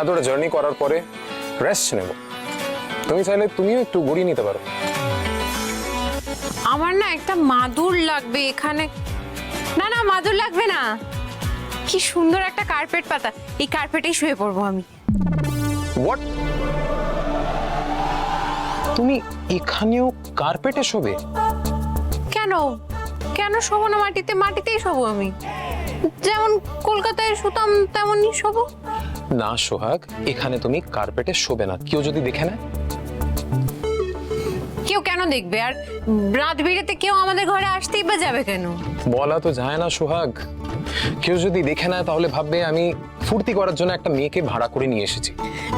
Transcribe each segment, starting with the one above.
এতটা জার্নি করার পরে রেস্ট নেব। তুমি চাইলে তুমিও একটু গড়িয়ে নিতে পারো। আমার না একটা মাদুর লাগবে এখানে। না না, মাদুর লাগবে না। কি সুন্দর একটা কার্পেট পাতা, এই কার্পেটেই শুয়ে পড়বো আমি। হোয়াট? তুমি এখানেও কার্পেটে শোবে? কেন কেন শোবো না মাটিতে? মাটিতেই শোবো আমি, যেমন কলকাতায় শুতাম তেমনই শোবো। না সোহাগ, এখানে তুমি কার্পেটে শোবে না, কেউ যদি দেখে নেয়। কেউ কেন দেখবে? আর রাত বিরেতে কেউ আমাদের ঘরে আসতেই বা যাবে কেন? বলা তো যায় না সোহাগ, কেউ যদি দেখে নেয় তাহলে ভাববে আমি ফুর্তি করার জন্য একটা মেয়েকে ভাড়া করে নিয়ে এসেছি।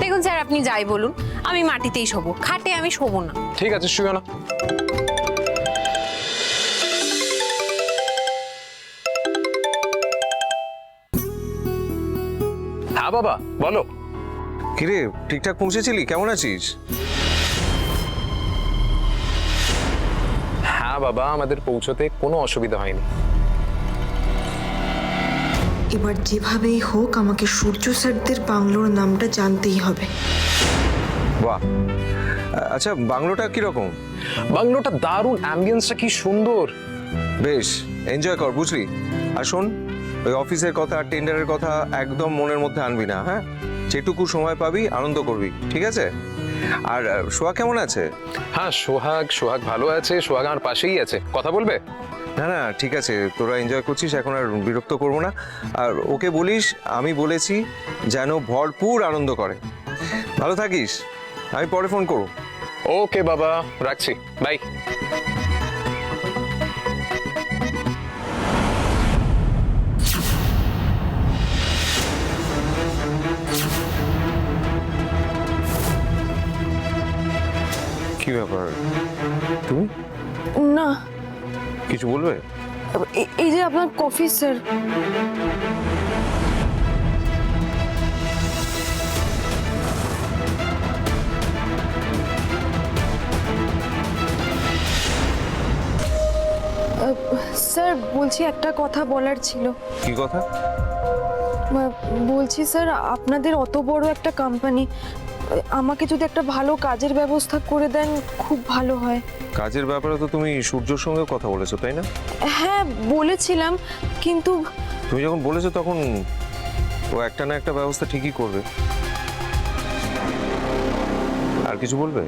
দেখুন স্যার, আপনি যাই বলুন, আমি মাটিতেই শোবো, খাটে আমি শোবো না। ঠিক আছে, শুয়ো না। হ্যাঁ বাবা, বলো। কিরে, ঠিকঠাক পৌঁছেছিলি? কেমন আছিস? হ্যাঁ বাবা, আমাদের পৌঁছতে কোনো অসুবিধা হয়নি। এবার যেভাবেই হোক আমাকে সূর্য স্যারদের বাংলোর নামটা জানতেই হবে। বাহ, আচ্ছা বাংলোটা কিরকম? বাংলোটা দারুণ, অ্যাম্বিয়েন্সটা কি সুন্দর। বেশ এনজয় কর, বুঝলি? আর শোন, ওই অফিসের কথা টেন্ডারের কথা একদম মনের মধ্যে আনবি না, হ্যাঁ? যেটুকু সময় পাবি আনন্দ করবি, ঠিক আছে? আর সোহাগ কেমন আছে? হ্যাঁ, সোহাগ ভালো আছে। সোহাগ আমার পাশেই আছে, কথা বলবে? না না, ঠিক আছে, তোরা এনজয় করছিস, এখন আর বিরক্ত করবো না। আর ওকে বলিস আমি বলেছি যেন ভরপুর আনন্দ করে। ভালো থাকিস, আমি পরে ফোন করব। ওকে বাবা, রাখছি, বাই। কি ব্যাপার, তুমি না, কিছু বলবে? এই যে আপনার কফি স্যার। স্যার বলছি, একটা কথা বলার ছিল। কি কথা? বলছি স্যার, আপনাদের অত বড় একটা কোম্পানি, আমাকে যদি একটা ভালো কাজের ব্যবস্থা করে দেন খুব ভালো হয়। কাজের ব্যাপারে তো তুমি সূর্যর সঙ্গে কথা বলেছো, তাই না? হ্যাঁ বলেছিলাম, কিন্তু তুমি যখন বলেছো তখন ও একটা না একটা ব্যবস্থা ঠিকই করবে। আর কিছু বলবে?